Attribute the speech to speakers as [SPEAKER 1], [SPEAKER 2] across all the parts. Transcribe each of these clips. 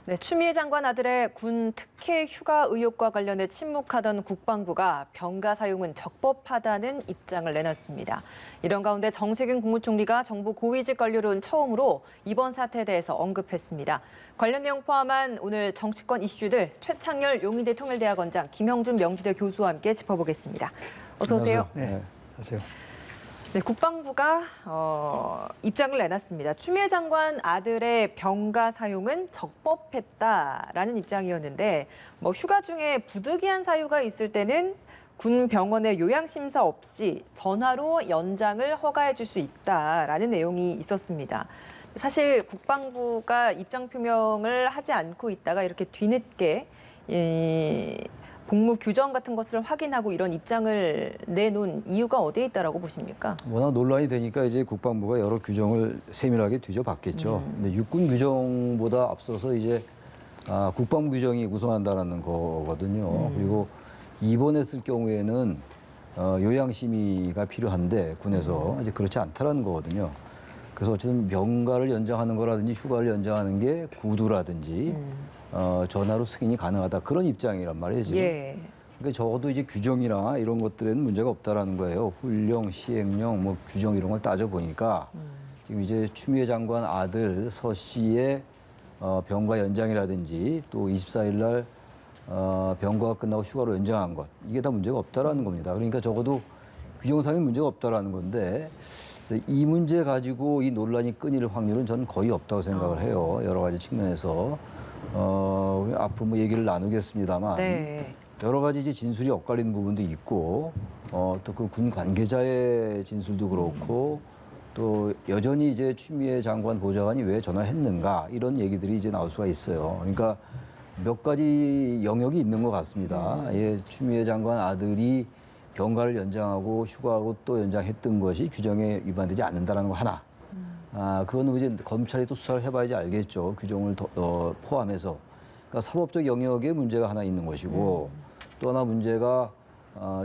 [SPEAKER 1] 네, 추미애 장관 아들의 군 특혜 휴가 의혹과 관련해 침묵하던 국방부가 병가 사용은 적법하다는 입장을 내놨습니다. 이런 가운데 정세균 국무총리가 정부 고위직 관료로는 처음으로 이번 사태에 대해서 언급했습니다. 관련 내용 포함한 오늘 정치권 이슈들 최창렬 용인대 통일대학원장, 김형준 명지대 교수와 함께 짚어보겠습니다. 어서 오세요.
[SPEAKER 2] 네, 안녕하세요.
[SPEAKER 1] 네, 국방부가 입장을 내놨습니다. 추미애 장관 아들의 병가 사용은 적법했다라는 입장이었는데 휴가 중에 부득이한 사유가 있을 때는 군 병원의 요양심사 없이 전화로 연장을 허가해 줄 수 있다라는 내용이 있었습니다. 사실 국방부가 입장 표명을 하지 않고 있다가 이렇게 뒤늦게 복무 규정 같은 것을 확인하고 이런 입장을 내놓은 이유가 어디에 있다라고 보십니까?
[SPEAKER 2] 워낙 논란이 되니까 이제 국방부가 여러 규정을 세밀하게 뒤져봤겠죠. 근데 육군 규정보다 앞서서 이제 국방부 규정이 우선한다는 거거든요. 그리고 입원했을 경우에는 요양심의가 필요한데 군에서 이제 그렇지 않다라는 거거든요. 그래서 어쨌든 병가를 연장하는 거라든지 휴가를 연장하는 게 구두라든지 전화로 승인이 가능하다 그런 입장이란 말이에요 지금.
[SPEAKER 1] 예.
[SPEAKER 2] 그러니까 적어도 이제 규정이나 이런 것들에는 문제가 없다라는 거예요. 훈령, 시행령, 뭐 규정 이런 걸 따져 보니까 지금 이제 추미애 장관 아들 서 씨의 병가 연장이라든지 또 24일 날 병가가 끝나고 휴가로 연장한 것 이게 다 문제가 없다라는 겁니다. 그러니까 적어도 규정상의 문제가 없다라는 건데. 이 문제 가지고 이 논란이 끊일 확률은 저는 거의 없다고 생각을 해요. 여러 가지 측면에서. 앞으로 뭐 얘기를 나누겠습니다만
[SPEAKER 1] 네.
[SPEAKER 2] 여러 가지 이제 진술이 엇갈리는 부분도 있고 또 그 군 관계자의 진술도 그렇고 또 여전히 이제 추미애 장관 보좌관이 왜 전화했는가 이런 얘기들이 이제 나올 수가 있어요. 그러니까 몇 가지 영역이 있는 것 같습니다. 예, 추미애 장관 아들이 병가를 연장하고 휴가하고 또 연장했던 것이 규정에 위반되지 않는다는 거 하나. 그거는 이제 검찰이 또 수사를 해봐야지 알겠죠. 규정을 포함해서. 그러니까 사법적 영역에 문제가 하나 있는 것이고 또 하나 문제가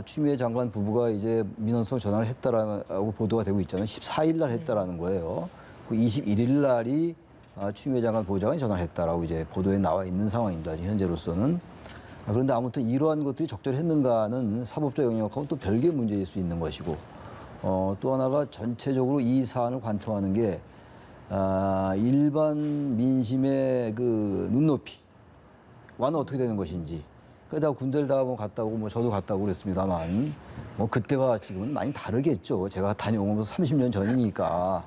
[SPEAKER 2] 추미애 장관 부부가 이제 민원성 전화를 했다라고 보도가 되고 있잖아요. 14일 날 했다라는 거예요. 그 21일 날이 추미애 장관 보좌관이 전화를 했다라고 이제 보도에 나와 있는 상황입니다. 현재로서는. 그런데 아무튼 이러한 것들이 적절했는가는 사법적 영역하고 또 별개의 문제일 수 있는 것이고 또 하나가 전체적으로 이 사안을 관통하는 게 일반 민심의 그 눈높이와는 어떻게 되는 것인지 그러다 군대를 다 갔다 오고 뭐 저도 갔다 오고 그랬습니다만 뭐 그때와 지금은 많이 다르겠죠. 제가 다녀온 건 30년 전이니까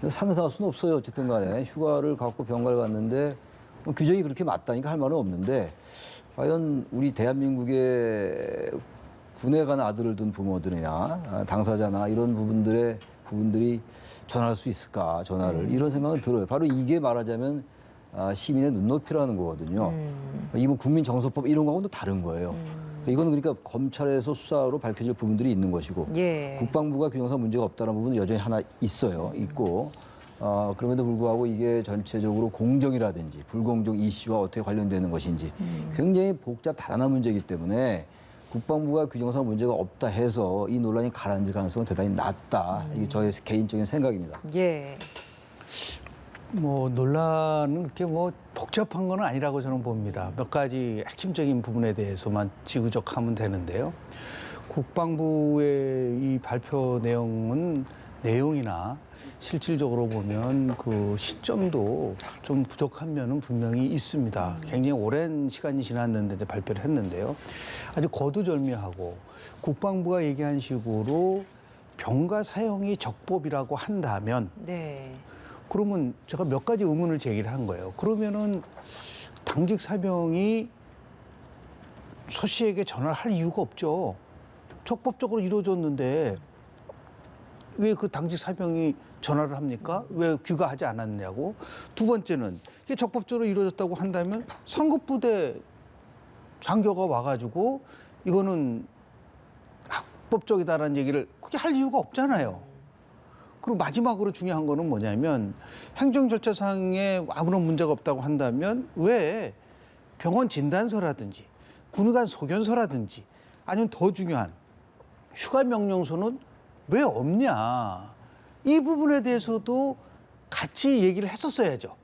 [SPEAKER 2] 상상할 수는 없어요. 어쨌든 간에 휴가를 갖고 병가를 갔는데 뭐 규정이 그렇게 맞다니까 할 말은 없는데 과연 우리 대한민국의 군에 간 아들을 둔 부모들이나 당사자나 이런 부분들이 전화할 수 있을까, 전화를. 이런 생각은 들어요. 바로 이게 말하자면 시민의 눈높이라는 거거든요. 이 뭐 국민정서법 이런 거하고는 또 다른 거예요. 이거는 그러니까 검찰에서 수사로 밝혀질 부분들이 있는 것이고
[SPEAKER 1] 예.
[SPEAKER 2] 국방부가 규정상 문제가 없다는 부분은 여전히 하나 있고 그럼에도 불구하고 이게 전체적으로 공정이라든지 불공정 이슈와 어떻게 관련되는 것인지 굉장히 다단한 문제이기 때문에 국방부가 규정상 문제가 없다 해서 이 논란이 가라앉을 가능성은 대단히 낮다. 이게 저의 개인적인 생각입니다.
[SPEAKER 1] 예.
[SPEAKER 3] 뭐 논란은 그렇게 뭐 복잡한 건 아니라고 저는 봅니다. 몇 가지 핵심적인 부분에 대해서만 지구적하면 되는데요. 국방부의 이 발표 내용이나 실질적으로 보면 그 시점도 좀 부족한 면은 분명히 있습니다. 굉장히 오랜 시간이 지났는데 이제 발표를 했는데요. 아주 거두절미하고 국방부가 얘기한 식으로 병가 사용이 적법이라고 한다면
[SPEAKER 1] 네.
[SPEAKER 3] 그러면 제가 몇 가지 의문을 제기를 한 거예요. 그러면은 당직 사병이 서 씨에게 전화를 할 이유가 없죠. 적법적으로 이루어졌는데 왜 그 당직 사병이 전화를 합니까? 왜 귀가하지 않았냐고. 두 번째는 이게 적법적으로 이루어졌다고 한다면 상급부대 장교가 와가지고 이거는 합법적이다라는 얘기를 그렇게 할 이유가 없잖아요. 그리고 마지막으로 중요한 거는 뭐냐면 행정 절차상에 아무런 문제가 없다고 한다면 왜 병원 진단서라든지 군의관 소견서라든지 아니면 더 중요한 휴가 명령서는 왜 없냐. 이 부분에 대해서도 같이 얘기를 했었어야죠.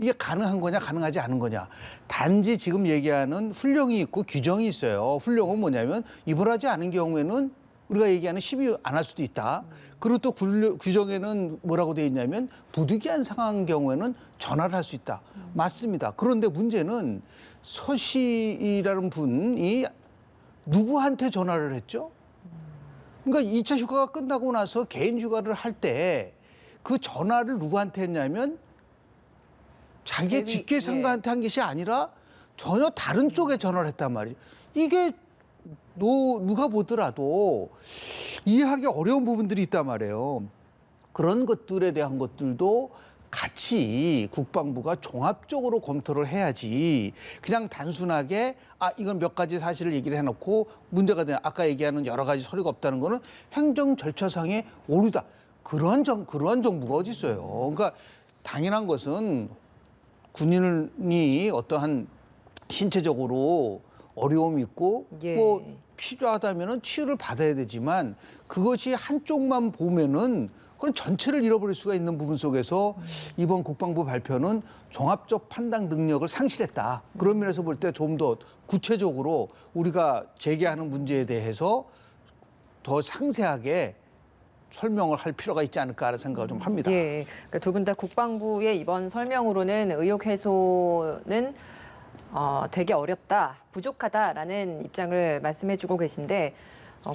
[SPEAKER 3] 이게 가능한 거냐 가능하지 않은 거냐. 단지 지금 얘기하는 훈령이 있고 규정이 있어요. 훈령은 뭐냐면 입원하지 않은 경우에는 우리가 얘기하는 시비 안 할 수도 있다. 그리고 또 규정에는 뭐라고 돼 있냐면 부득이한 상황 경우에는 전화를 할 수 있다. 맞습니다. 그런데 문제는 서 씨라는 분이 누구한테 전화를 했죠? 그러니까 2차 휴가가 끝나고 나서 개인 휴가를 할 때 그 전화를 누구한테 했냐면 자기의 직계상가한테 한 것이 아니라 전혀 다른 쪽에 전화를 했단 말이죠. 이게 누가 보더라도 이해하기 어려운 부분들이 있단 말이에요. 그런 것들에 대한 것들도 같이 국방부가 종합적으로 검토를 해야지 그냥 단순하게 이건 몇 가지 사실을 얘기를 해놓고 문제가 되는 아까 얘기하는 여러 가지 서류가 없다는 거는 행정 절차상의 오류다. 그러한 정부가 어디 있어요. 그러니까 당연한 것은 군인이 어떠한 신체적으로 어려움이 있고 뭐 필요하다면은 치유를 받아야 되지만 그것이 한쪽만 보면은 그건 전체를 잃어버릴 수가 있는 부분 속에서 이번 국방부 발표는 종합적 판단 능력을 상실했다. 그런 면에서 볼 때 좀 더 구체적으로 우리가 제기하는 문제에 대해서 더 상세하게 설명을 할 필요가 있지 않을까라는 생각을 좀 합니다.
[SPEAKER 1] 예, 그러니까 두 분 다 국방부의 이번 설명으로는 의혹 해소는 되게 어렵다, 부족하다라는 입장을 말씀해주고 계신데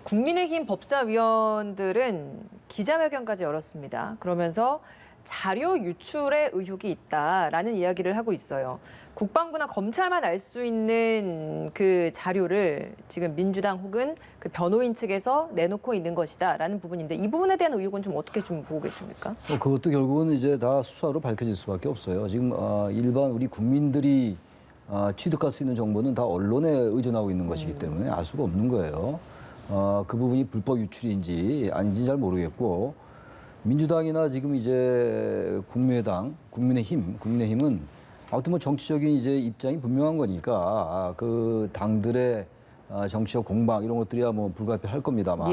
[SPEAKER 1] 국민의힘 법사위원들은 기자회견까지 열었습니다. 그러면서 자료 유출의 의혹이 있다라는 이야기를 하고 있어요. 국방부나 검찰만 알 수 있는 그 자료를 지금 민주당 혹은 그 변호인 측에서 내놓고 있는 것이다라는 부분인데 이 부분에 대한 의혹은 좀 어떻게 좀 보고 계십니까?
[SPEAKER 2] 그것도 결국은 이제 다 수사로 밝혀질 수밖에 없어요. 지금 일반 우리 국민들이 취득할 수 있는 정보는 다 언론에 의존하고 있는 것이기 때문에 알 수가 없는 거예요. 그 부분이 불법 유출인지 아닌지 잘 모르겠고 민주당이나 지금 이제 국민의힘은 아무튼 뭐 정치적인 이제 입장이 분명한 거니까 그 당들의 정치적 공방 이런 것들이야 뭐 불가피할 겁니다만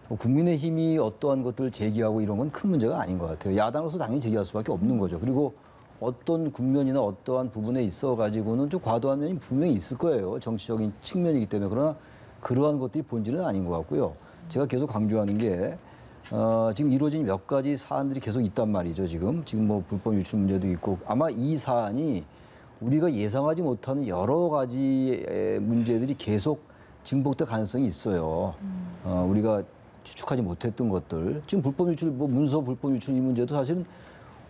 [SPEAKER 2] 뭐 국민의힘이 어떠한 것들을 제기하고 이런 건 큰 문제가 아닌 것 같아요. 야당으로서 당연히 제기할 수밖에 없는 거죠. 그리고 어떤 국면이나 어떠한 부분에 있어 가지고는 좀 과도한 면이 분명히 있을 거예요. 정치적인 측면이기 때문에. 그러나 그러한 것들이 본질은 아닌 것 같고요. 제가 계속 강조하는 게 지금 이루어진 몇 가지 사안들이 계속 있단 말이죠. 지금 뭐 불법 유출 문제도 있고 아마 이 사안이 우리가 예상하지 못하는 여러 가지 문제들이 계속 증폭될 가능성이 있어요. 우리가 추측하지 못했던 것들. 지금 불법 유출, 뭐 문서 불법 유출 이 문제도 사실은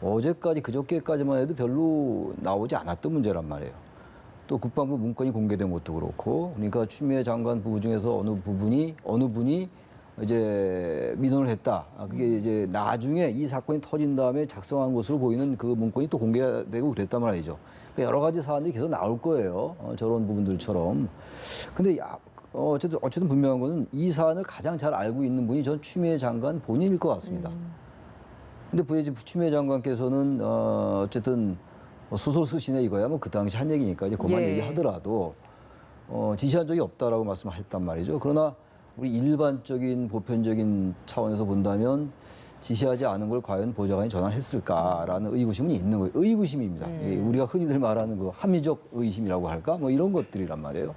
[SPEAKER 2] 어제까지 그저께까지만 해도 별로 나오지 않았던 문제란 말이에요. 또 국방부 문건이 공개된 것도 그렇고, 그러니까 추미애 장관 부부 중에서 어느 분이 이제 민원을 했다. 그게 이제 나중에 이 사건이 터진 다음에 작성한 것으로 보이는 그 문건이 또 공개되고 그랬단 말이죠. 그러니까 여러 가지 사안들이 계속 나올 거예요. 저런 부분들처럼. 근데 어쨌든 분명한 거는 이 사안을 가장 잘 알고 있는 분이 전 추미애 장관 본인일 것 같습니다. 근데 추미애 장관께서는 어쨌든 소설 쓰시네 이거야 뭐 그 당시 한 얘기니까 이제 그만 얘기하더라도 지시한 적이 없다라고 말씀하셨단 말이죠. 그러나 우리 일반적인 보편적인 차원에서 본다면 지시하지 않은 걸 과연 보좌관이 전환했을까라는 의구심은 있는 거예요. 의구심입니다. 우리가 흔히들 말하는 그 합리적 의심이라고 할까 뭐 이런 것들이란 말이에요.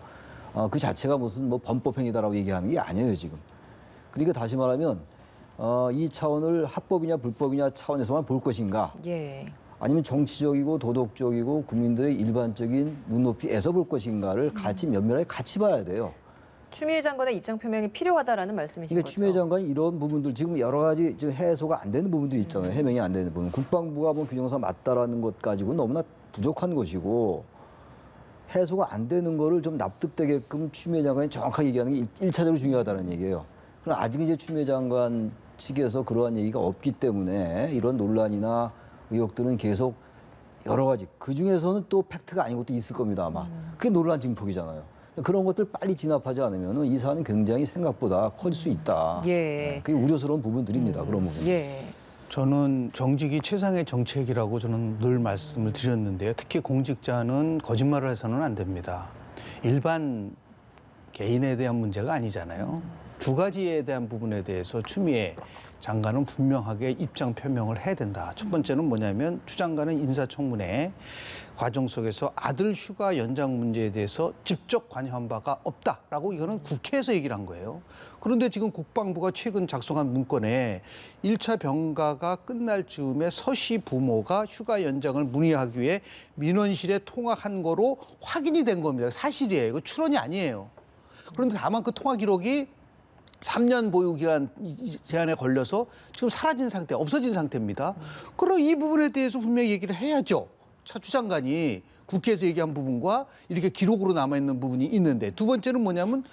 [SPEAKER 2] 그 자체가 무슨 뭐 범법행위다라고 얘기하는 게 아니에요 지금. 그러니까 다시 말하면 이 차원을 합법이냐 불법이냐 차원에서만 볼 것인가. 아니면 정치적이고 도덕적이고 국민들의 일반적인 눈높이에서 볼 것인가를 같이 면밀하게 같이 봐야 돼요.
[SPEAKER 1] 추미애 장관의 입장 표명이 필요하다라는 말씀이신
[SPEAKER 2] 그러니까
[SPEAKER 1] 거죠?
[SPEAKER 2] 추미애 장관이 이런 부분들 지금 여러 가지 지금 해소가 안 되는 부분들이 있잖아요. 해명이 안 되는 부분. 국방부가 뭐 규정상 맞다라는 것 가지고 너무나 부족한 것이고 해소가 안 되는 거를 좀 납득되게끔 추미애 장관이 정확하게 얘기하는 게 1차적으로 중요하다는 얘기예요. 그럼 아직 이제 추미애 장관 측에서 그러한 얘기가 없기 때문에 이런 논란이나 의혹들은 계속 여러 가지 그중에서는 또 팩트가 아닌 것도 있을 겁니다 아마. 그게 논란 증폭이잖아요. 그런 것들 빨리 진압하지 않으면 이 사안은 굉장히 생각보다 커질 수 있다. 그게 우려스러운 부분들입니다. 그런 부분.
[SPEAKER 3] 저는 정직이 최상의 정책이라고 저는 늘 말씀을 드렸는데요. 특히 공직자는 거짓말을 해서는 안 됩니다. 일반 개인에 대한 문제가 아니잖아요. 두 가지에 대한 부분에 대해서 추미애 장관은 분명하게 입장 표명을 해야 된다. 첫 번째는 뭐냐면 추 장관은 인사청문회 과정 속에서 아들 휴가 연장 문제에 대해서 직접 관여한 바가 없다라고 이거는 국회에서 얘기를 한 거예요. 그런데 지금 국방부가 최근 작성한 문건에 1차 병가가 끝날 즈음에 서씨 부모가 휴가 연장을 문의하기 위해 민원실에 통화한 거로 확인이 된 겁니다. 사실이에요. 이거 추론이 아니에요. 그런데 다만 그 통화 기록이 3년 보유 기간 제한에 걸려서 지금 사라진 상태, 없어진 상태입니다. 그럼 이 부분에 대해서 분명히 얘기를 해야죠. 추 장관이 국회에서 얘기한 부분과 이렇게 기록으로 남아있는 부분이 있는데 두 번째는 뭐냐면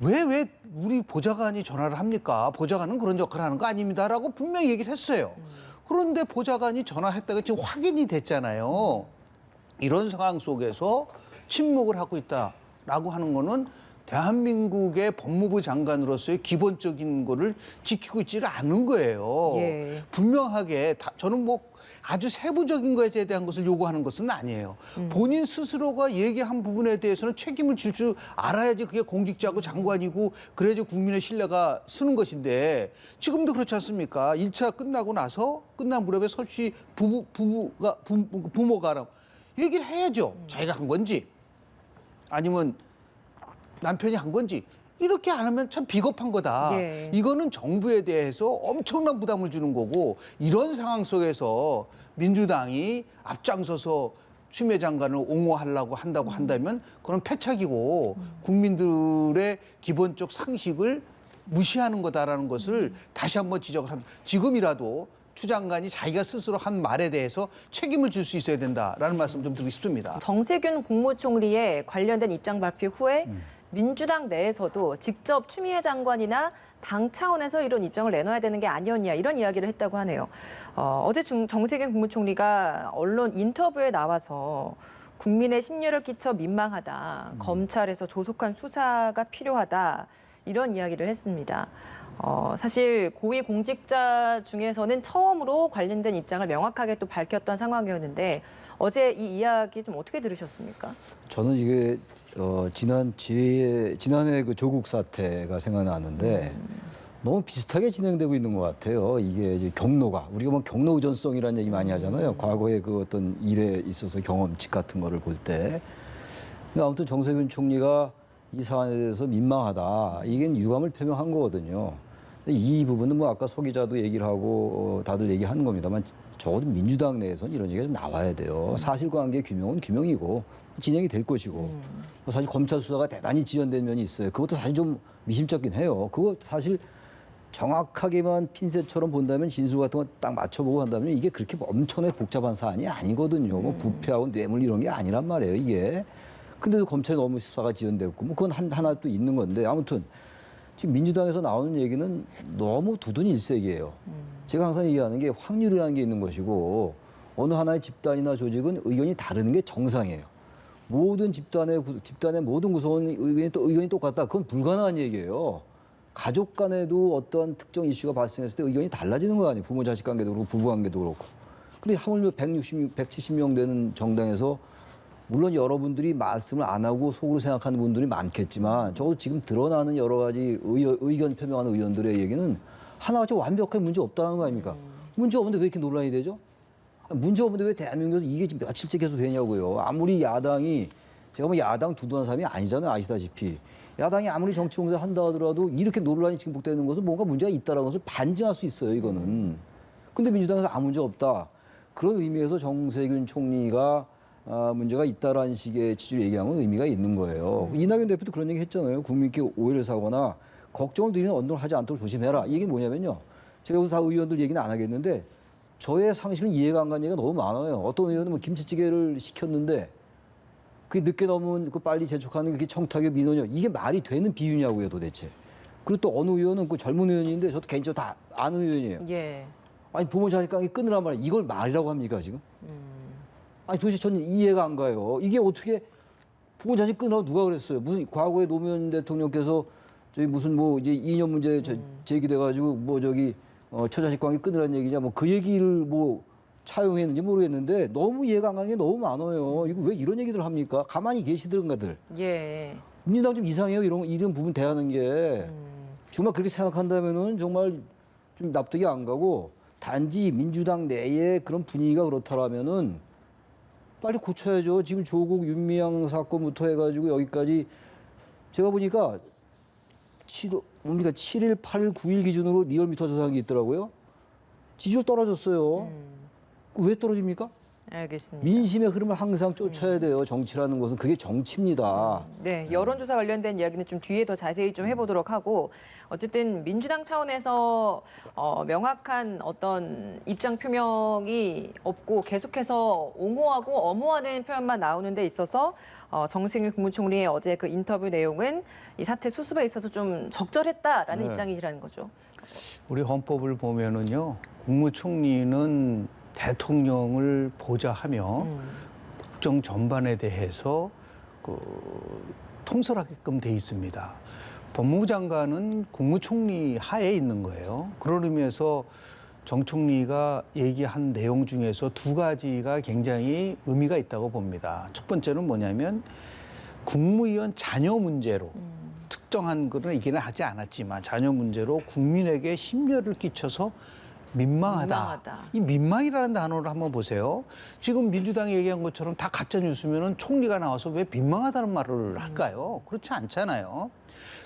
[SPEAKER 3] 왜 우리 보좌관이 전화를 합니까? 보좌관은 그런 역할을 하는 거 아닙니다라고 분명히 얘기를 했어요. 그런데 보좌관이 전화했다가 지금 확인이 됐잖아요. 이런 상황 속에서 침묵을 하고 있다라고 하는 거는 대한민국의 법무부 장관으로서의 기본적인 거를 지키고 있지를 않은 거예요.
[SPEAKER 1] 예.
[SPEAKER 3] 분명하게 저는 뭐 아주 세부적인 것에 대한 것을 요구하는 것은 아니에요. 본인 스스로가 얘기한 부분에 대해서는 책임을 질 줄 알아야지 그게 공직자고 장관이고 그래야지 국민의 신뢰가 쓰는 것인데 지금도 그렇지 않습니까? 1차 끝나고 나서 끝난 무렵에 설치 부모가 얘기를 해야죠. 자기가 한 건지 아니면 남편이 한 건지 이렇게 안 하면 참 비겁한 거다.
[SPEAKER 1] 예.
[SPEAKER 3] 이거는 정부에 대해서 엄청난 부담을 주는 거고 이런 상황 속에서 민주당이 앞장서서 추미애 장관을 옹호하려고 한다고 한다면 그건 패착이고 국민들의 기본적 상식을 무시하는 거다라는 것을 다시 한번 지적을 합니다. 지금이라도 추 장관이 자기가 스스로 한 말에 대해서 책임을 질 수 있어야 된다라는 말씀 좀 드리고 싶습니다.
[SPEAKER 1] 정세균 국무총리의 관련된 입장 발표 후에 민주당 내에서도 직접 추미애 장관이나 당 차원에서 이런 입장을 내놔야 되는 게 아니었냐 이런 이야기를 했다고 하네요. 어제 정세균 국무총리가 언론 인터뷰에 나와서 국민의 심려를 끼쳐 민망하다. 검찰에서 조속한 수사가 필요하다. 이런 이야기를 했습니다. 사실 고위 공직자 중에서는 처음으로 관련된 입장을 명확하게 또 밝혔던 상황이었는데 어제 이 이야기 좀 어떻게 들으셨습니까?
[SPEAKER 2] 저는 이게 지난해 그 조국 사태가 생각나는데 너무 비슷하게 진행되고 있는 것 같아요. 이게 이제 경로가 우리가 뭐 경로 의존성이라는 얘기 많이 하잖아요. 과거에 그 어떤 일에 있어서 경험칙 같은 거를 볼 때. 아무튼 정세균 총리가 이 사안에 대해서 민망하다. 이게 유감을 표명한 거거든요. 근데 이 부분은 뭐 아까 서 기자도 얘기를 하고 다들 얘기하는 겁니다만 적어도 민주당 내에서는 이런 얘기가 좀 나와야 돼요. 사실관계 규명은 규명이고 진행이 될 것이고 사실 검찰 수사가 대단히 지연된 면이 있어요. 그것도 사실 좀 미심쩍긴 해요. 그거 사실 정확하게만 핀셋처럼 본다면 진술 같은 거 딱 맞춰보고 한다면 이게 그렇게 엄청나게 복잡한 사안이 아니거든요. 뭐 부패하고 뇌물 이런 게 아니란 말이에요, 이게. 근데도 검찰이 너무 수사가 지연됐고 뭐 그건 하나 또 있는 건데 아무튼 지금 민주당에서 나오는 얘기는 너무 두둔 일색이에요. 제가 항상 얘기하는 게 확률이라는 게 있는 것이고 어느 하나의 집단이나 조직은 의견이 다르는 게 정상이에요. 모든 집단의 모든 구성원 의견이 똑같다. 그건 불가능한 얘기예요. 가족 간에도 어떠한 특정 이슈가 발생했을 때 의견이 달라지는 거 아니에요. 부모 자식 관계도 그렇고 부부 관계도 그렇고. 근데 하물며 170명 되는 정당에서 물론 여러분들이 말씀을 안 하고 속으로 생각하는 분들이 많겠지만 적어도 지금 드러나는 여러 가지 의견 표명하는 의원들의 얘기는 하나같이 완벽하게 문제 없다는 거 아닙니까? 문제 없는데 왜 이렇게 논란이 되죠? 문제 없는데 왜 대한민국에서 이게 지금 며칠째 계속 되냐고요. 아무리 야당이 제가 뭐 야당 두둔한 사람이 아니잖아요. 아시다시피. 야당이 아무리 정치 공세 한다 하더라도 이렇게 논란이 증폭되는 것은 뭔가 문제가 있다는 것을 반증할 수 있어요. 이거는. 근데 민주당에서 아무 문제 없다. 그런 의미에서 정세균 총리가 문제가 있다라는 식의 취지를 얘기한 건 의미가 있는 거예요. 이낙연 대표도 그런 얘기 했잖아요. 국민께 오해를 사거나 걱정을 드리는 언론을 하지 않도록 조심해라. 이게 뭐냐면요. 제가 여기서 다 의원들 얘기는 안 하겠는데 저의 상식은 이해가 안 가는 얘기가 너무 많아요. 어떤 의원은 뭐 김치찌개를 시켰는데 그게 늦게 넘은 그 빨리 재촉하는 게 청탁의 민원이요. 이게 말이 되는 비유냐고요, 도대체. 그리고 또 어느 의원은 그 젊은 의원인데 저도 개인적으로 다 아는 의원이에요.
[SPEAKER 1] 예.
[SPEAKER 2] 아니 부모 자식 관계 끊으란 말이에요. 이걸 말이라고 합니까 지금? 아니 도대체 저는 이해가 안 가요. 이게 어떻게 부모 자식 끊으라고 누가 그랬어요? 무슨 과거에 노무현 대통령께서 저기 무슨 뭐 이제 이념 문제 제기돼가지고 뭐 저기 처자식 관계 끊으라는 얘기냐 뭐 그 얘기를 뭐 차용했는지 모르겠는데 너무 이해가 안 가는 게 너무 많아요. 이거 왜 이런 얘기들 합니까? 가만히 계시던가들.
[SPEAKER 1] 예.
[SPEAKER 2] 민주당 좀 이상해요. 이런 부분 대하는 게. 정말 그렇게 생각한다면은 정말 좀 납득이 안 가고 단지 민주당 내에 그런 분위기가 그렇다라면은 빨리 고쳐야죠. 지금 조국 윤미향 사건부터 해가지고 여기까지 제가 보니까 7일, 8일, 9일 기준으로 리얼미터 조사한 게 있더라고요. 지지율 떨어졌어요. 왜 떨어집니까?
[SPEAKER 1] 알겠습니다.
[SPEAKER 2] 민심의 흐름을 항상 쫓아야 돼요. 정치라는 것은 그게 정치입니다.
[SPEAKER 1] 네, 여론조사 관련된 이야기는 좀 뒤에 더 자세히 좀 해보도록 하고 어쨌든 민주당 차원에서 명확한 어떤 입장 표명이 없고 계속해서 옹호하고 엄호하는 표현만 나오는 데 있어서 정세균 국무총리의 어제 그 인터뷰 내용은 이 사태 수습에 있어서 좀 적절했다라는
[SPEAKER 2] 네.
[SPEAKER 1] 입장이라는 거죠.
[SPEAKER 3] 우리 헌법을 보면은요, 국무총리는 대통령을 보좌하며 국정 전반에 대해서 통솔하게끔 돼 있습니다. 법무부 장관은 국무총리 하에 있는 거예요. 그런 의미에서 정 총리가 얘기한 내용 중에서 두 가지가 굉장히 의미가 있다고 봅니다. 첫 번째는 뭐냐면 국무위원 자녀 문제로 특정한 그런 얘기는 하지 않았지만 자녀 문제로 국민에게 심려를 끼쳐서 민망하다. 이 민망이라는 단어를 한번 보세요. 지금 민주당이 얘기한 것처럼 다 가짜 뉴스면은 총리가 나와서 왜 민망하다는 말을 할까요? 그렇지 않잖아요.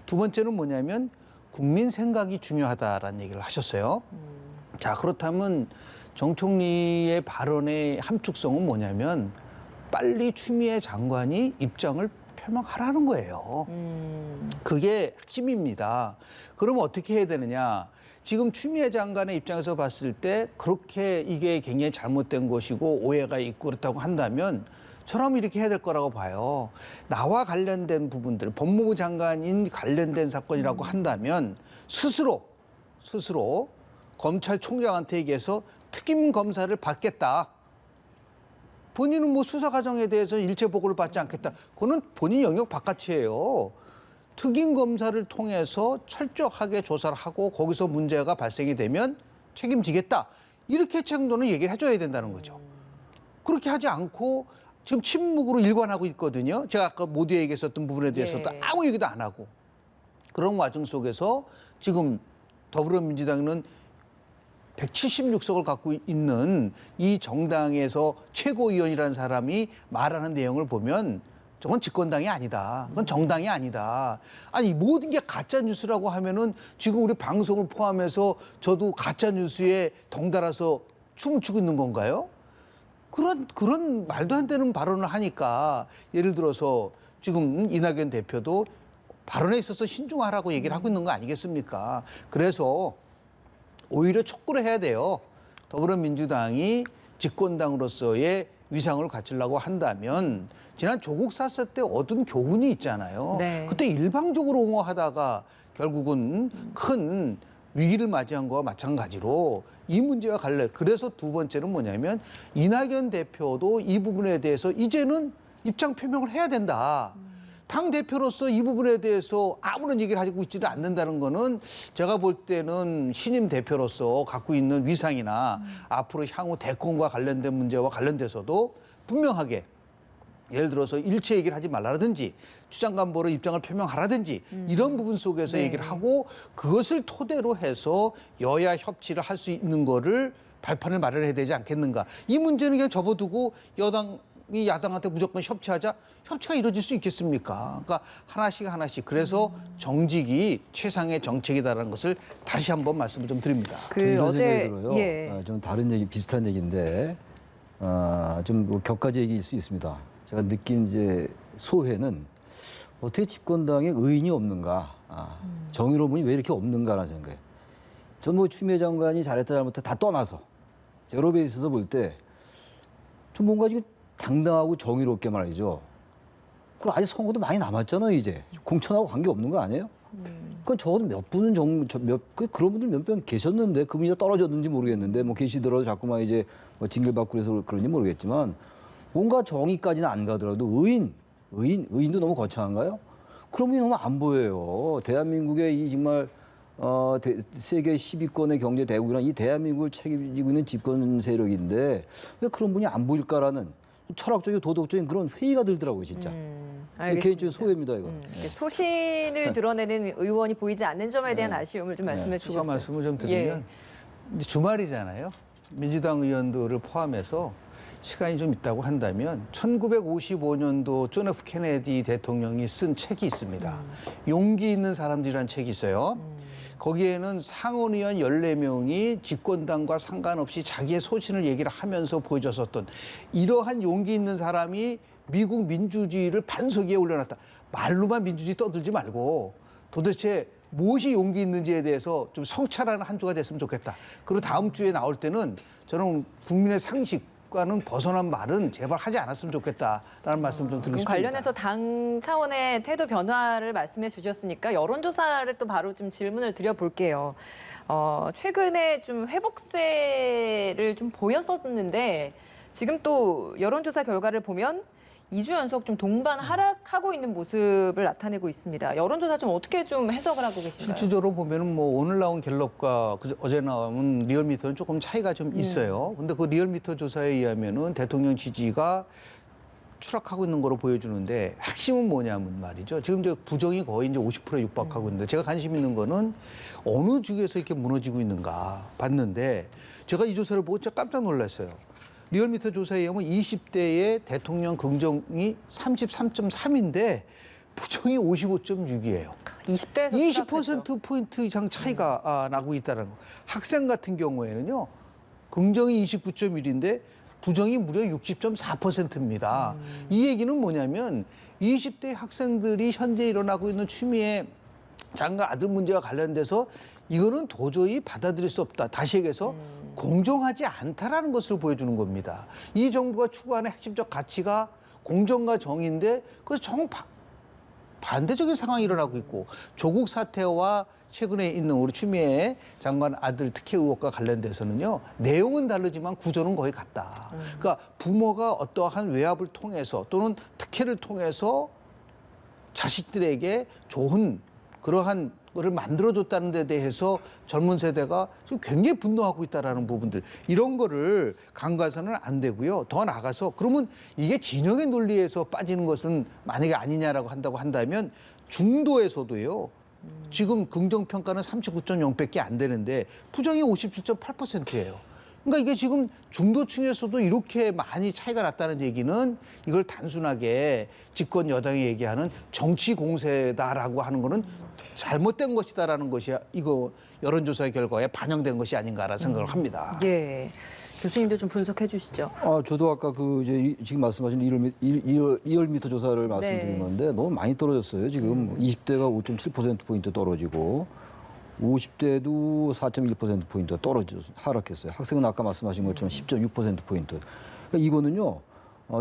[SPEAKER 3] 두 번째는 뭐냐면 국민 생각이 중요하다라는 얘기를 하셨어요. 자, 그렇다면 정 총리의 발언의 함축성은 뭐냐면 빨리 추미애 장관이 입장을 표명하라는 거예요. 그게 핵심입니다. 그러면 어떻게 해야 되느냐? 지금 추미애 장관의 입장에서 봤을 때 그렇게 이게 굉장히 잘못된 것이고 오해가 있고 그렇다고 한다면 저라면 이렇게 해야 될 거라고 봐요. 나와 관련된 부분들, 법무부 장관인 관련된 사건이라고 한다면 스스로 검찰총장한테 얘기해서 특임 검사를 받겠다. 본인은 뭐 수사 과정에 대해서 일체 보고를 받지 않겠다. 그거는 본인 영역 바깥이에요. 특임 검사를 통해서 철저하게 조사를 하고 거기서 문제가 발생이 되면 책임지겠다. 이렇게 정도는 얘기를 해줘야 된다는 거죠. 그렇게 하지 않고 지금 침묵으로 일관하고 있거든요. 제가 아까 모두에 얘기했었던 부분에 대해서도 아무 얘기도 안 하고. 그런 와중 속에서 지금 더불어민주당은 176석을 갖고 있는 이 정당에서 최고위원이라는 사람이 말하는 내용을 보면 저건 집권당이 아니다. 그건 정당이 아니다. 아니 모든 게 가짜 뉴스라고 하면은 지금 우리 방송을 포함해서 저도 가짜 뉴스에 덩달아서 춤을 추고 있는 건가요? 그런 말도 안 되는 발언을 하니까 예를 들어서 지금 이낙연 대표도 발언에 있어서 신중하라고 얘기를 하고 있는 거 아니겠습니까? 그래서 오히려 촉구를 해야 돼요. 더불어민주당이 집권당으로서의 위상을 갖추려고 한다면 지난 조국 사태 때 얻은 교훈이 있잖아요.
[SPEAKER 1] 네.
[SPEAKER 3] 그때 일방적으로 옹호하다가 결국은 큰 위기를 맞이한 거와 마찬가지로 이 문제와 그래서 두 번째는 뭐냐면 이낙연 대표도 이 부분에 대해서 이제는 입장 표명을 해야 된다. 당 대표로서 이 부분에 대해서 아무런 얘기를 하고 있지도 않는다는 거는 제가 볼 때는 신임 대표로서 갖고 있는 위상이나 앞으로 향후 대권과 관련된 문제와 관련돼서도 분명하게 예를 들어서 일체 얘기를 하지 말라든지 추장관보로 입장을 표명하라든지 이런 부분 속에서
[SPEAKER 1] 네.
[SPEAKER 3] 얘기를 하고 그것을 토대로 해서 여야 협치를 할 수 있는 거를 발판을 마련해야 되지 않겠는가. 이 문제는 그냥 접어두고 여당이 야당한테 무조건 협치하자. 협치가 이루어질 수 있겠습니까? 그러니까 하나씩. 그래서 정직이 최상의 정책이다라는 것을 다시 한번 말씀을 좀 드립니다.
[SPEAKER 1] 그 어제
[SPEAKER 2] 좀 다른 얘기, 비슷한 얘기인데 좀 격가지 얘기일 수 있습니다. 제가 느낀 이제 소회는 어떻게 집권당에 의인이 없는가, 정의로움이 왜 이렇게 없는가라는 생각에. 전 뭐 추미애 장관이 잘했다 잘못했다 다 떠나서 제로베이스에 있어서 볼 때 좀 뭔가 지금 당당하고 정의롭게 말이죠. 그리고 아직 선거도 많이 남았잖아요, 이제. 공천하고 관계 없는 거 아니에요? 그건 적어도 몇 분은 그런 분들 몇 명 계셨는데 그분이 떨어졌는지 모르겠는데 뭐 계시더라도 자꾸만 이제 뭐 징글받고 그래서 그런지 모르겠지만 뭔가 정의까지는 안 가더라도 의인도 너무 거창한가요? 그런 분이 너무 안 보여요. 대한민국의 이 정말 세계 10위권의 경제 대국이란 이 대한민국을 책임지고 있는 집권 세력인데 왜 그런 분이 안 보일까라는 철학적이고 도덕적인 그런 회의가 들더라고요, 진짜.
[SPEAKER 1] 알겠습니다.
[SPEAKER 2] 개인적인 소회입니다, 이거.
[SPEAKER 1] 소신을 드러내는 의원이 보이지 않는 점에 대한 아쉬움을 좀 말씀해
[SPEAKER 3] 추가
[SPEAKER 1] 주셨어요.
[SPEAKER 3] 말씀을 좀 드리면 이제 주말이잖아요. 민주당 의원들을 포함해서 시간이 좀 있다고 한다면 1955년도 존 F 케네디 대통령이 쓴 책이 있습니다. 용기 있는 사람들이라는 책이 있어요. 거기에는 상원의원 14명이 집권당과 상관없이 자기의 소신을 얘기를 하면서 보여줬었던 이러한 용기 있는 사람이 미국 민주주의를 반석 위에 올려놨다. 말로만 민주주의 떠들지 말고 도대체 무엇이 용기 있는지에 대해서 좀 성찰하는 한 주가 됐으면 좋겠다. 그리고 다음 주에 나올 때는 저는 국민의 상식과는 벗어난 말은 제발 하지 않았으면 좋겠다라는 말씀 좀 드리고 싶습니다.
[SPEAKER 1] 관련해서 당 차원의 태도 변화를 말씀해 주셨으니까 여론조사를 또 바로 좀 질문을 드려볼게요. 최근에 좀 회복세를 좀 보였었는데 지금 또 여론조사 결과를 보면 2주 연속 좀 동반 하락하고 있는 모습을 나타내고 있습니다. 여론조사 좀 어떻게 좀 해석을 하고 계신가요?
[SPEAKER 3] 실질적으로 보면은 뭐 오늘 나온 갤럽과 어제 나온 리얼미터는 조금 차이가 좀 있어요. 근데 그 리얼미터 조사에 의하면은 대통령 지지가 추락하고 있는 거로 보여주는데 핵심은 뭐냐면 말이죠. 지금 이제 부정이 거의 이제 50%에 육박하고 있는데 제가 관심 있는 거는 어느 주에서 이렇게 무너지고 있는가 봤는데 제가 이 조사를 보고 진짜 깜짝 놀랐어요. 리얼미터 조사에 의하면 20대의 대통령 긍정이 33.3인데 부정이 55.6이에요.
[SPEAKER 1] 20대에서
[SPEAKER 3] 20%포인트 이상 차이가 나고 있다는 거. 학생 같은 경우에는요. 긍정이 29.1인데 부정이 무려 60.4%입니다. 이 얘기는 뭐냐면 20대 학생들이 현재 일어나고 있는 추미애 장관 아들 문제와 관련돼서 이거는 도저히 받아들일 수 없다. 다시 얘기해서 공정하지 않다라는 것을 보여주는 겁니다. 이 정부가 추구하는 핵심적 가치가 공정과 정의인데 그래서 반대적인 상황이 일어나고 있고 조국 사태와 최근에 있는 우리 추미애 장관 아들 특혜 의혹과 관련돼서는요. 내용은 다르지만 구조는 거의 같다. 그러니까 부모가 어떠한 외압을 통해서 또는 특혜를 통해서 자식들에게 좋은 그러한 거를 만들어줬다는 데 대해서 젊은 세대가 지금 굉장히 분노하고 있다는 부분들. 이런 거를 간과해서는 안 되고요. 더 나아가서 그러면 이게 진영의 논리에서 빠지는 것은 만약에 아니냐라고 한다고 한다면 중도에서도요. 지금 긍정평가는 39.0밖에 안 되는데 부정이 57.8%예요. 그러니까 이게 지금 중도층에서도 이렇게 많이 차이가 났다는 얘기는 이걸 단순하게 집권 여당이 얘기하는 정치 공세다라고 하는 거는 잘못된 것이다라는 것이 이거 여론조사 결과에 반영된 것이 아닌가라는 생각을 합니다.
[SPEAKER 1] 예. 교수님도 좀 분석해 주시죠.
[SPEAKER 2] 저도 아까 지금 말씀하신 리얼미터 조사를 말씀드린 건데 너무 많이 떨어졌어요. 지금 20대가 5.7%포인트 떨어지고 50대도 4.1%포인트 하락했어요. 학생은 아까 말씀하신 것처럼 10.6%포인트. 그러니까 이거는요.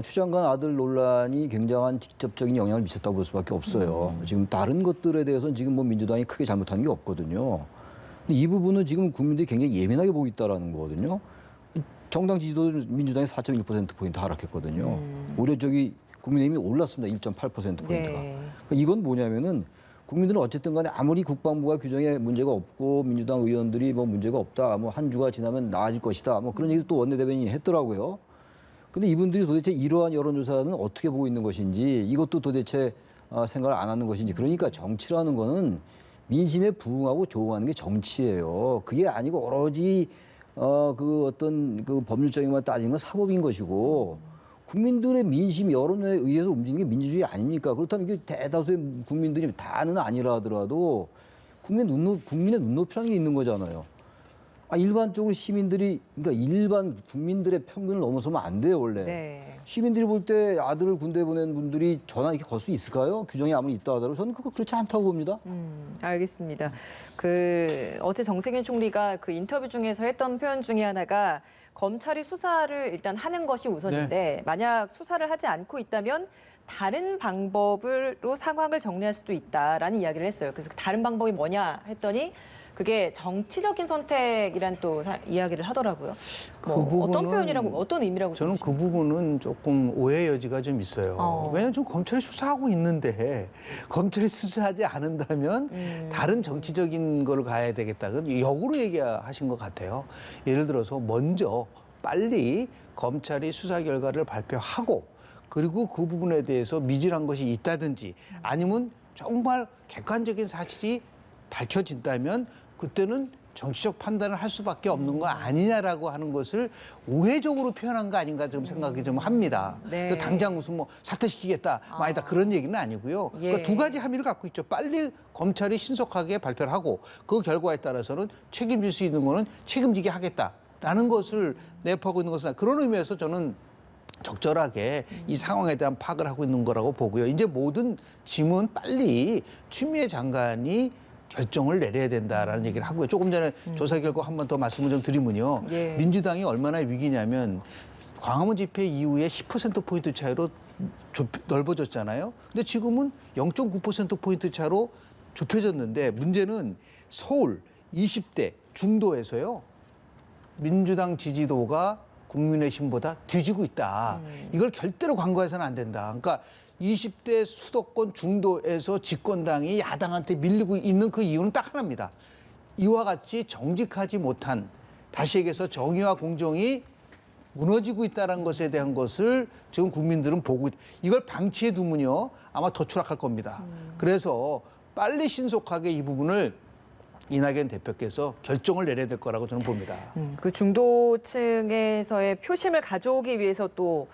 [SPEAKER 2] 추 장관 아들 논란이 굉장한 직접적인 영향을 미쳤다고 볼 수밖에 없어요. 지금 다른 것들에 대해서는 지금 뭐 민주당이 크게 잘못한 게 없거든요. 근데 이 부분은 지금 국민들이 굉장히 예민하게 보고 있다는 거거든요. 정당 지지도 민주당이 4.1%포인트 하락했거든요. 오히려 국민의힘이 올랐습니다. 1.8%포인트가.
[SPEAKER 1] 네.
[SPEAKER 2] 그러니까 이건 뭐냐면은 국민들은 어쨌든 간에 아무리 국방부가 규정에 문제가 없고 민주당 의원들이 뭐 문제가 없다. 뭐 한 주가 지나면 나아질 것이다. 뭐 그런 얘기 또 원내대변인이 했더라고요. 근데 이분들이 도대체 이러한 여론조사는 어떻게 보고 있는 것인지 이것도 도대체 생각을 안 하는 것인지 그러니까 정치라는 거는 민심에 부응하고 조응하는 게 정치예요. 그게 아니고 오로지 어떤 법률적인 것만 따지는 건 사법인 것이고 국민들의 민심 여론에 의해서 움직이는 게 민주주의 아닙니까? 그렇다면 이게 대다수의 국민들이 다는 아니라 하더라도 국민의 눈높이라는 게 있는 거잖아요. 일반적으로 시민들이 그러니까 일반 국민들의 평균을 넘어서면 안 돼요 원래.
[SPEAKER 1] 네.
[SPEAKER 2] 시민들이 볼 때 아들을 군대 보낸 분들이 전화 이렇게 걸 수 있을까요? 규정이 아무리 있다 하더라도 저는 그거 그렇지 않다고 봅니다.
[SPEAKER 1] 알겠습니다. 어제 정세균 총리가 그 인터뷰 중에서 했던 표현 중에 하나가 검찰이 수사를 일단 하는 것이 우선인데 만약 수사를 하지 않고 있다면 다른 방법으로 상황을 정리할 수도 있다라는 이야기를 했어요. 그래서 다른 방법이 뭐냐 했더니 그게 정치적인 선택이란 또 이야기를 하더라고요. 어떤 표현이라고 어떤 의미라고
[SPEAKER 3] 저는 그 부분은 조금 오해 여지가 좀 있어요. 왜냐하면 지금 검찰이 수사하고 있는데 검찰이 수사하지 않는다면 다른 정치적인 걸 가야 되겠다. 역으로 얘기하신 것 같아요. 예를 들어서 먼저 빨리 검찰이 수사 결과를 발표하고 그리고 그 부분에 대해서 미진한 것이 있다든지 아니면 정말 객관적인 사실이 밝혀진다면 그때는 정치적 판단을 할 수밖에 없는 거 아니냐라고 하는 것을 우회적으로 표현한 거 아닌가 좀 생각이 좀 합니다.
[SPEAKER 1] 네.
[SPEAKER 3] 그래서 당장 무슨 뭐 사퇴시키겠다, 아니다 그런 얘기는 아니고요.
[SPEAKER 1] 예.
[SPEAKER 3] 그러니까 두 가지 함의를 갖고 있죠. 빨리 검찰이 신속하게 발표를 하고 그 결과에 따라서는 책임질 수 있는 거는 책임지게 하겠다라는 것을 내포하고 있는 것은 그런 의미에서 저는 적절하게 이 상황에 대한 파악을 하고 있는 거라고 보고요. 이제 모든 짐은 빨리 추미애 장관이 결정을 내려야 된다라는 얘기를 하고요. 조금 전에 조사 결과 한 번 더 말씀을 좀 드리면요.
[SPEAKER 1] 예.
[SPEAKER 3] 민주당이 얼마나 위기냐면 광화문 집회 이후에 10%포인트 차이로 넓어졌잖아요. 근데 지금은 0.9%포인트 차로 좁혀졌는데 문제는 서울 20대 중도에서요. 민주당 지지도가 국민의힘보다 뒤지고 있다. 이걸 절대로 간과해서는 안 된다. 그러니까 20대 수도권 중도에서 집권당이 야당한테 밀리고 있는 그 이유는 딱 하나입니다. 이와 같이 정직하지 못한, 다시 얘기해서 정의와 공정이 무너지고 있다는 것에 대한 것을 지금 국민들은 보고 이걸 방치해 두면요 아마 더 추락할 겁니다. 그래서 빨리 신속하게 이 부분을 이낙연 대표께서 결정을 내려야 될 거라고 저는 봅니다.
[SPEAKER 1] 그 중도층에서의 표심을 가져오기 위해서 또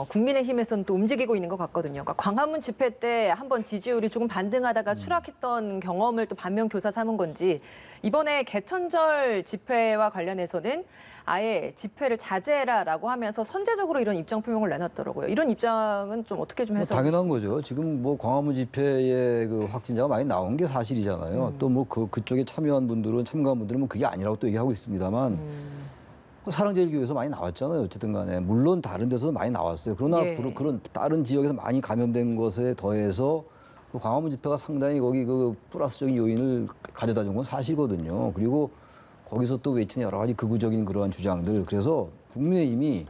[SPEAKER 1] 국민의힘에서는 또 움직이고 있는 것 같거든요. 그러니까 광화문 집회 때 한번 지지율이 조금 반등하다가 추락했던 경험을 또 반면 교사 삼은 건지 이번에 개천절 집회와 관련해서는 아예 집회를 자제해라라고 하면서 선제적으로 이런 입장 표명을 내놨더라고요. 이런 입장은 좀 어떻게 좀 해서
[SPEAKER 2] 당연한 거죠. 지금 뭐 광화문 집회에 그 확진자가 많이 나온 게 사실이잖아요. 또 뭐 그쪽에 참여한 분들은 참가한 분들은 뭐 그게 아니라고 또 얘기하고 있습니다만 사랑제일교회에서 많이 나왔잖아요. 어쨌든 간에 물론 다른 데서도 많이 나왔어요. 그러나
[SPEAKER 1] 예.
[SPEAKER 2] 그런 다른 지역에서 많이 감염된 것에 더해서 그 광화문 집회가 상당히 거기 그 플러스적인 요인을 가져다 준 건 사실이거든요. 그리고 거기서 또 외치는 여러 가지 극우적인 그러한 주장들. 그래서 국민의힘이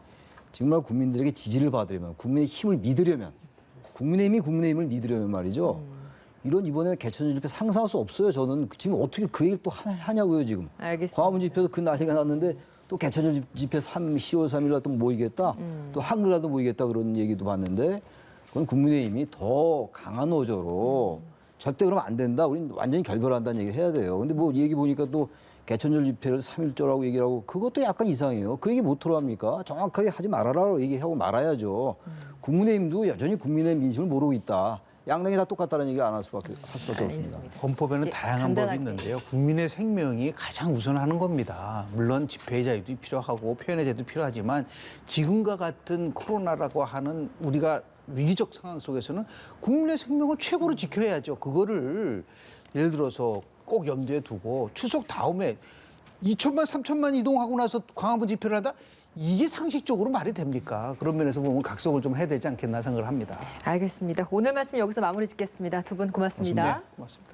[SPEAKER 2] 정말 국민들에게 지지를 받으려면, 국민의 힘을 믿으려면, 국민의힘이 국민의힘을 믿으려면 말이죠. 이런 이번에 개천절 집회 상상할 수 없어요. 저는 지금 어떻게 그 얘기를 또 하냐고요 지금.
[SPEAKER 1] 알겠습니다.
[SPEAKER 2] 광화문 집회도 그 난리가 났는데 또 개천절 집회 10월 3일 날 또 모이겠다. 또 한글날도 모이겠다 그런 얘기도 봤는데 그건 국민의힘이 더 강한 어조로 절대 그러면 안 된다. 우리는 완전히 결별한다는 얘기를 해야 돼요. 근데 뭐 얘기 보니까 또 개천절 집회를 3.1조라고 얘기를 하고 그것도 약간 이상해요. 그 얘기 못 들어합니까? 정확하게 하지 말아라고 얘기하고 말아야죠. 국민의힘도 여전히 국민의 민심을 모르고 있다. 양당이 다 똑같다는 얘기 안 할 수밖에 없습니다.
[SPEAKER 1] 알겠습니다.
[SPEAKER 3] 헌법에는
[SPEAKER 1] 예,
[SPEAKER 3] 다양한
[SPEAKER 1] 간단하게.
[SPEAKER 3] 법이 있는데요. 국민의 생명이 가장 우선하는 겁니다. 물론 집회의 자유도 필요하고 표현의 자유도 필요하지만 지금과 같은 코로나라고 하는 우리가 위기적 상황 속에서는 국민의 생명을 최고로 지켜야죠. 그거를 예를 들어서 꼭 염두에 두고 추석 다음에 2천만, 3천만 이동하고 나서 광화문 집회를 하다 이게 상식적으로 말이 됩니까? 그런 면에서 보면 각성을 좀 해야 되지 않겠나 생각을 합니다.
[SPEAKER 1] 알겠습니다. 오늘 말씀 여기서 마무리 짓겠습니다. 두 분 고맙습니다.
[SPEAKER 3] 고맙습니다.